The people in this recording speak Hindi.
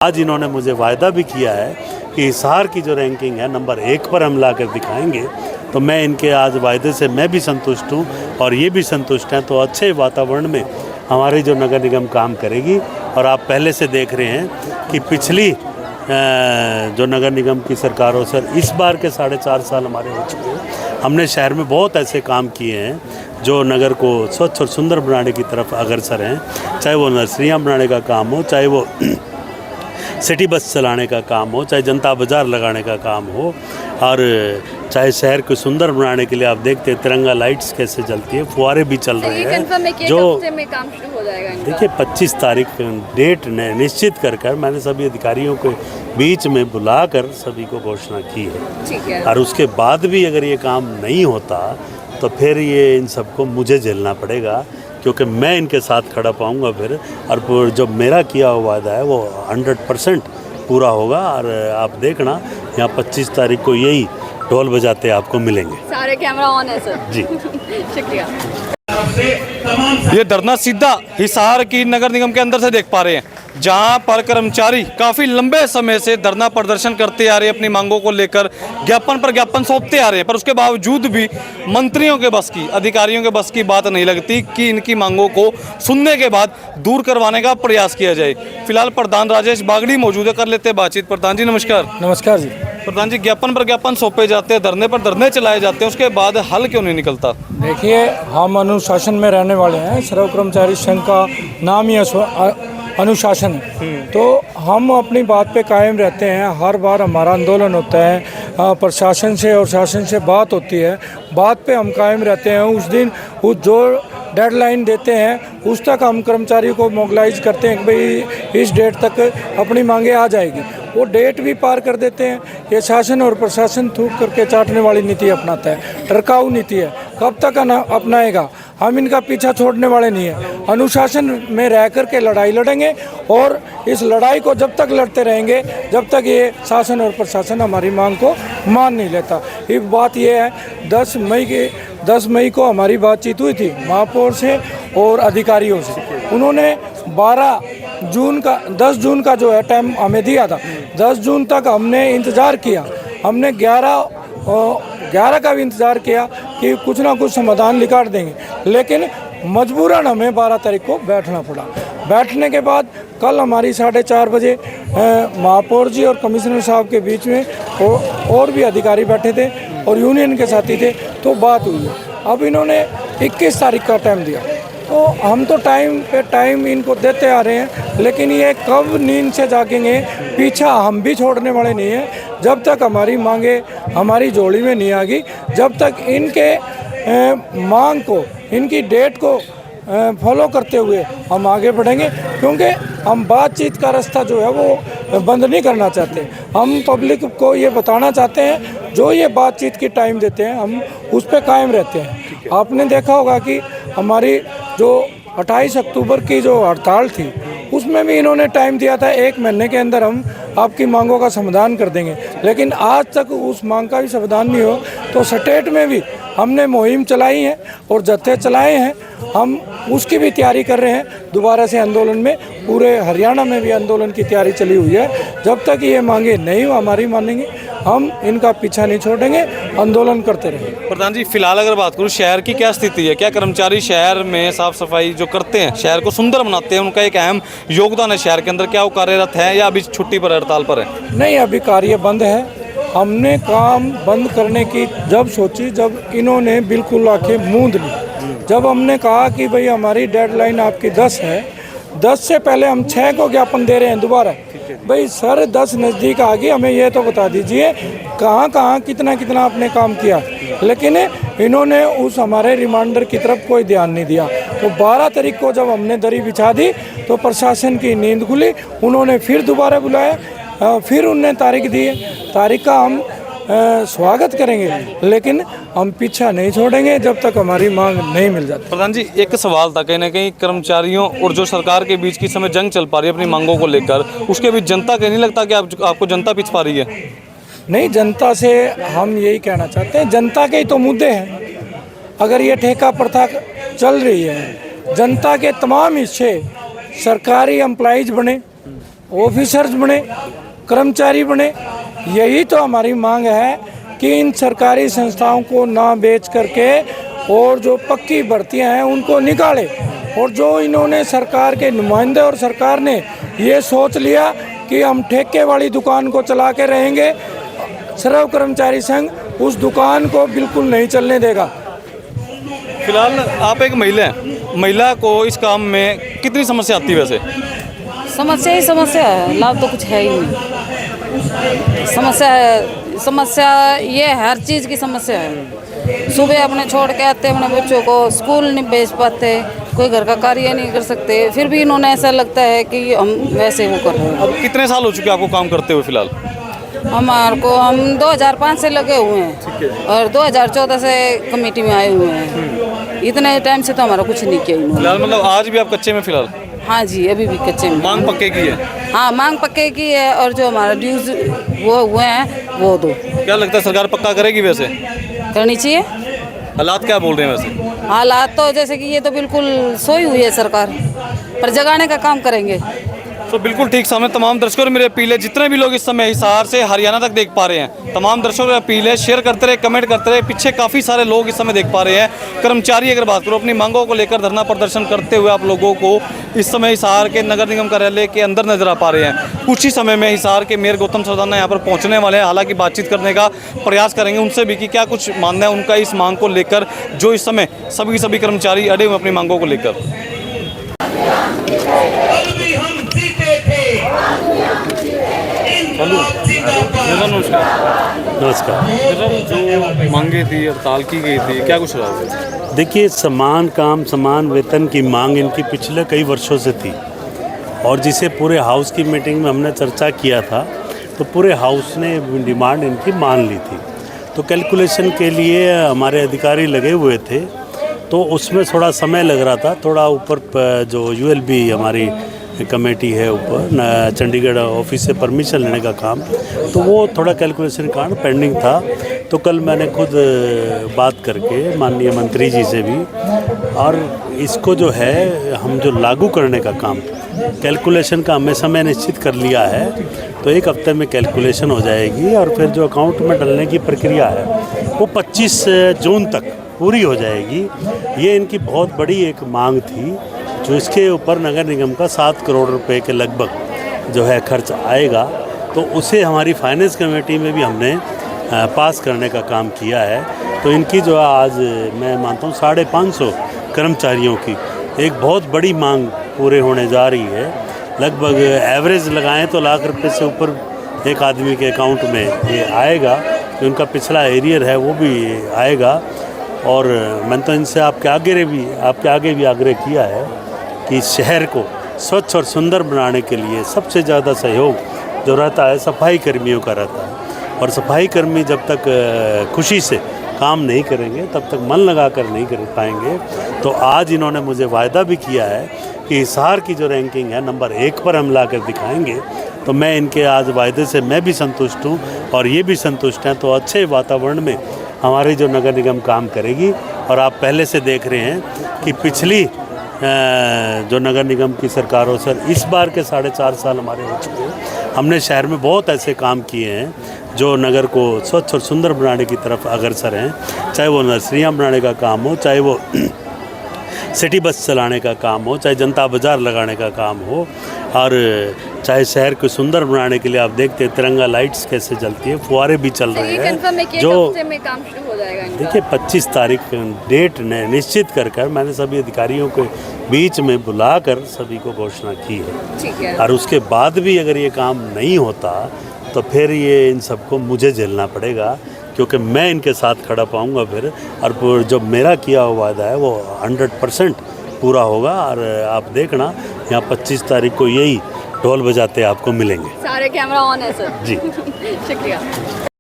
आज इन्होंने मुझे वायदा भी किया है कि हिसार की जो रैंकिंग है नंबर 1 पर हम ला कर दिखाएंगे। तो मैं इनके आज वायदे से मैं भी संतुष्ट हूँ और ये भी संतुष्ट हैं। तो अच्छे वातावरण में हमारी जो नगर निगम काम करेगी। और आप पहले से देख रहे हैं कि पिछली जो नगर निगम की सरकारों से इस बार के 4.5 साल हमारे हो चुके हैं। हमने शहर में बहुत ऐसे काम किए हैं जो नगर को स्वच्छ और सुंदर बनाने की तरफ अग्रसर हैं। चाहे वो नर्सरियाँ बनाने का काम हो, चाहे वो सिटी बस चलाने का काम हो, चाहे जनता बाज़ार लगाने का काम हो, और चाहे शहर को सुंदर बनाने के लिए आप देखते हैं तिरंगा लाइट्स कैसे जलती है, फुहारे भी चल रहे हैं। जो में काम शुरू हो जाएगा देखिए 25 तारीख डेट निश्चित कर मैंने सभी अधिकारियों के बीच में बुलाकर सभी को घोषणा की है। ठीक है। और उसके बाद भी अगर ये काम नहीं होता तो फिर ये इन सबको मुझे झेलना पड़ेगा, क्योंकि मैं इनके साथ खड़ा पाऊंगा फिर। और जो मेरा किया हुआ वादा है वो 100% पूरा होगा। और आप देखना यहाँ 25 तारीख को यही ढोल बजाते आपको मिलेंगे। सारे कैमरा ऑन है सर जी शुक्रिया। ये धरना सीधा हिसार की नगर निगम के अंदर से देख पा रहे हैं, जहां पर कर्मचारी काफी लंबे समय से धरना प्रदर्शन करते आ रहे हैं, अपनी मांगों को लेकर ज्ञापन पर ज्ञापन सौंपते आ रहे हैं। पर उसके बावजूद भी मंत्रियों के बस की, अधिकारियों के बस की बात नहीं लगती कि इनकी मांगों को सुनने के बाद दूर करवाने का प्रयास किया जाए। फिलहाल प्रधान राजेश बागड़ी मौजूद है, कर लेते हैं बातचीत। प्रधान जी नमस्कार। नमस्कार जी। प्रधान जी, ज्ञापन पर ज्ञापन सौंपे जाते हैं, धरने पर धरने चलाए जाते हैं, उसके बाद हल क्यों नहीं निकलता? देखिए, हम अनुशासन में रहने वाले हैं। सर्व कर्मचारी संघ का नाम ही अनुशासन है। तो हम अपनी बात पे कायम रहते हैं। हर बार हमारा आंदोलन होता है, प्रशासन से और शासन से बात होती है, बात पे हम कायम रहते हैं। उस दिन उस जो डेडलाइन देते हैं उस तक हम कर्मचारियों को मोबिलाइज करते हैं कि भाई इस डेट तक अपनी मांगे आ जाएगी। वो डेट भी पार कर देते हैं। ये शासन और प्रशासन थूक करके चाटने वाली नीति अपनाता है, टरकाऊ नीति है। कब तक अपनाएगा? हम इनका पीछा छोड़ने वाले नहीं हैं। अनुशासन में रह कर के लड़ाई लड़ेंगे और इस लड़ाई को जब तक लड़ते रहेंगे जब तक ये शासन और प्रशासन हमारी मांग को मान नहीं लेता। एक बात ये है, 10 मई को हमारी बातचीत हुई थी महापौर से और अधिकारियों से। उन्होंने 10 जून का जो है टाइम हमें दिया था। 10 जून तक हमने इंतज़ार किया। हमने 11 का भी इंतज़ार किया कि कुछ ना कुछ समाधान निकाल देंगे, लेकिन मजबूरन हमें 12 तारीख को बैठना पड़ा। बैठने के बाद कल हमारी 4:30 बजे महापौर जी और कमिश्नर साहब के बीच में और भी अधिकारी बैठे थे और यूनियन के साथी थे, तो बात हुई है। अब इन्होंने 21 तारीख का टाइम दिया। तो हम तो टाइम पे टाइम इनको देते आ रहे हैं, लेकिन ये कब नींद से जागेंगे पीछा हम भी छोड़ने वाले नहीं हैं। जब तक हमारी मांगे हमारी झोली में नहीं आ गई, जब तक इनके मांग को, इनकी डेट को फॉलो करते हुए हम आगे बढ़ेंगे। क्योंकि हम बातचीत का रास्ता जो है वो बंद नहीं करना चाहते। हम पब्लिक को ये बताना चाहते हैं, जो ये बातचीत की टाइम देते हैं हम उस पर कायम रहते हैं। आपने देखा होगा कि हमारी जो 28 अक्टूबर की जो हड़ताल थी उसमें भी इन्होंने टाइम दिया था, 1 महीने के अंदर हम आपकी मांगों का समाधान कर देंगे। लेकिन आज तक उस मांग का भी समाधान नहीं हो। तो स्टेट में भी हमने मुहिम चलाई है और जत्थे चलाए हैं। हम उसकी भी तैयारी कर रहे हैं दोबारा से आंदोलन में। पूरे हरियाणा में भी आंदोलन की तैयारी चली हुई है। जब तक ये मांगे नहीं हमारी मानेंगे हम इनका पीछा नहीं छोड़ेंगे, आंदोलन करते रहेंगे। प्रधान जी, फिलहाल अगर बात करूँ शहर की क्या स्थिति है? क्या कर्मचारी शहर में साफ सफाई जो करते हैं, शहर को सुंदर बनाते हैं, उनका एक अहम योगदान है शहर के अंदर, क्या वो कार्यरत है या अभी छुट्टी पर, हड़ताल पर है? नहीं, अभी कार्य बंद है। हमने काम बंद करने की जब सोची, जब इन्होंने बिल्कुल आके मूंद ली। जब हमने कहा कि भाई हमारी डेडलाइन आपकी 10 है, 10 से पहले हम 6 को ज्ञापन दे रहे हैं दोबारा। भाई सर 10 नज़दीक आ गई, हमें ये तो बता दीजिए कहाँ कितना आपने काम किया। लेकिन इन्होंने उस हमारे रिमाइंडर की तरफ कोई ध्यान नहीं दिया। तो 12 तारीख को जब हमने दरी बिछा दी तो प्रशासन की नींद खुली। उन्होंने फिर दोबारा बुलाया, फिर उनने तारीख दी। तारीख का हम स्वागत करेंगे, लेकिन हम पीछा नहीं छोड़ेंगे जब तक हमारी मांग नहीं मिल जाती। प्रधान जी, एक सवाल था, कहीं ना कहीं कर्मचारियों और जो सरकार के बीच की समय जंग चल पा रही है अपनी मांगों को लेकर, उसके बीच जनता कहीं नहीं लगता कि आपको जनता पीछ पा रही है? नहीं, जनता से हम यही कहना चाहते हैं, जनता के ही तो मुद्दे हैं। अगर ये ठेका प्रथा चल रही है, जनता के तमाम हिस्से सरकारी एम्प्लॉइज बने, ऑफिसर्स बने, कर्मचारी बने। यही तो हमारी मांग है कि इन सरकारी संस्थाओं को ना बेच करके और जो पक्की भर्तियां हैं उनको निकाले। और जो इन्होंने सरकार के नुमाइंदे और सरकार ने ये सोच लिया कि हम ठेके वाली दुकान को चला के रहेंगे, सर्व कर्मचारी संघ उस दुकान को बिल्कुल नहीं चलने देगा। फिलहाल आप एक महिला हैं, महिला को इस काम में कितनी समस्या आती है वैसे? समस्या ही समस्या है, लाभ तो कुछ है ही नहीं। समस्या ये हर चीज़ की समस्या है। सुबह अपने छोड़ के आते अपने बच्चों को, स्कूल नहीं भेज पाते, कोई घर का कार्य नहीं कर सकते, फिर भी इन्होंने ऐसा लगता है कि हम वैसे वो कर रहे हैं। अब कितने साल हो चुके हैं आपको काम करते हुए फिलहाल? हम 2005 से लगे हुए हैं और 2014 से कमेटी में आए हुए हैं। इतने टाइम से तो हमारा कुछ नहीं किया इन्होंने। फिलहाल मतलब आज भी आप कच्चे में फिलहाल? हाँ जी, अभी भी कच्चे में। मांग पक्के की है? हाँ, मांग पक्के की है और जो हमारा ड्यूज वो हुए हैं वो दो। क्या लगता है सरकार पक्का करेगी वैसे? करनी चाहिए। हालात क्या बोल रहे हैं वैसे? हालात तो जैसे कि ये तो बिल्कुल सोई हुई है सरकार, पर जगाने का काम करेंगे। तो बिल्कुल ठीक समय तमाम दर्शकों मेरी अपील है, जितने भी लोग इस समय हिसार से हरियाणा तक देख पा रहे हैं, तमाम दर्शकों की अपील है, शेयर करते रहे, कमेंट करते रहे। पीछे काफ़ी सारे लोग इस समय देख पा रहे हैं। कर्मचारी अगर बात करो, अपनी मांगों को लेकर धरना प्रदर्शन करते हुए आप लोगों को इस समय हिसार के नगर निगम कार्यालय के अंदर नजर आ पा रहे हैं। कुछ ही समय में हिसार के मेयर गौतम सरदाना यहाँ पर पहुँचने वाले हैं। हालांकि बातचीत करने का प्रयास करेंगे उनसे भी कि क्या कुछ मानना है उनका इस मांग को लेकर, जो इस समय सभी कर्मचारी अड़े हुए अपनी मांगों को लेकर। नमस्कार। जो मांगे थी, हड़ताल की गई थी, क्या कुछ रहा? देखिए, समान काम समान वेतन की मांग इनकी पिछले कई वर्षों से थी और जिसे पूरे हाउस की मीटिंग में हमने चर्चा किया था, तो पूरे हाउस ने डिमांड इनकी मान ली थी। तो कैलकुलेशन के लिए हमारे अधिकारी लगे हुए थे, तो उसमें थोड़ा समय लग रहा था। थोड़ा ऊपर जो यूएलबी हमारी कमेटी है ऊपर चंडीगढ़ ऑफिस से परमिशन लेने का काम, तो वो थोड़ा कैलकुलेशन का कारण पेंडिंग था। तो कल मैंने खुद बात करके माननीय मंत्री जी से भी, और इसको जो है हम जो लागू करने का काम, कैलकुलेशन का हमें समय निश्चित कर लिया है, तो एक हफ्ते में कैलकुलेशन हो जाएगी और फिर जो अकाउंट में डालने की प्रक्रिया है वो 25 जून तक पूरी हो जाएगी। ये इनकी बहुत बड़ी एक मांग थी, जो इसके ऊपर नगर निगम का 7 करोड़ रुपए के लगभग जो है खर्च आएगा। तो उसे हमारी फाइनेंस कमेटी में भी हमने पास करने का काम किया है। तो इनकी जो आज मैं मानता हूँ 550 कर्मचारियों की एक बहुत बड़ी मांग पूरे होने जा रही है। लगभग एवरेज लगाएं तो लाख रुपए से ऊपर एक आदमी के अकाउंट में ये आएगा। तो उनका पिछला एरियर है वो भी आएगा। और मैंने तो इनसे आपके आगे भी आग्रह किया है कि शहर को स्वच्छ और सुंदर बनाने के लिए सबसे ज़्यादा सहयोग जो रहता है सफाई कर्मियों का रहता है। और सफाई कर्मी जब तक खुशी से काम नहीं करेंगे तब तक मन लगा कर नहीं कर पाएंगे। तो आज इन्होंने मुझे वायदा भी किया है कि हिसार की जो रैंकिंग है नंबर 1 पर हम ला कर दिखाएंगे। तो मैं इनके आज वायदे से मैं भी संतुष्ट हूँ और ये भी संतुष्ट हैं। तो अच्छे वातावरण में हमारी जो नगर निगम काम करेगी। और आप पहले से देख रहे हैं कि पिछली जो नगर निगम की सरकारों से इस बार के 4.5 साल हमारे हो चुके हैं। हमने शहर में बहुत ऐसे काम किए हैं जो नगर को स्वच्छ और सुंदर बनाने की तरफ अग्रसर हैं। चाहे वो नर्सरियाँ बनाने का काम हो, चाहे वो सिटी बस चलाने का काम हो, चाहे जनता बाज़ार लगाने का काम हो, और चाहे शहर को सुंदर बनाने के लिए आप देखते हैं तिरंगा लाइट्स कैसे जलती है, फुहारे भी चल रहे हैं। जो में काम शुरू हो जाएगा इनका। देखिए 25 तारीख डेट निश्चित कर मैंने सभी अधिकारियों के बीच में बुलाकर सभी को घोषणा की है। ठीक है। और उसके बाद भी अगर ये काम नहीं होता तो फिर ये इन सबको मुझे झेलना पड़ेगा, क्योंकि मैं इनके साथ खड़ा पाऊंगा फिर। और जो मेरा किया हुआ वादा है वो 100% पूरा होगा। और आप देखना यहाँ 25 तारीख को यही ढोल बजाते आपको मिलेंगे। सारे कैमरा ऑन है सर। जी शुक्रिया।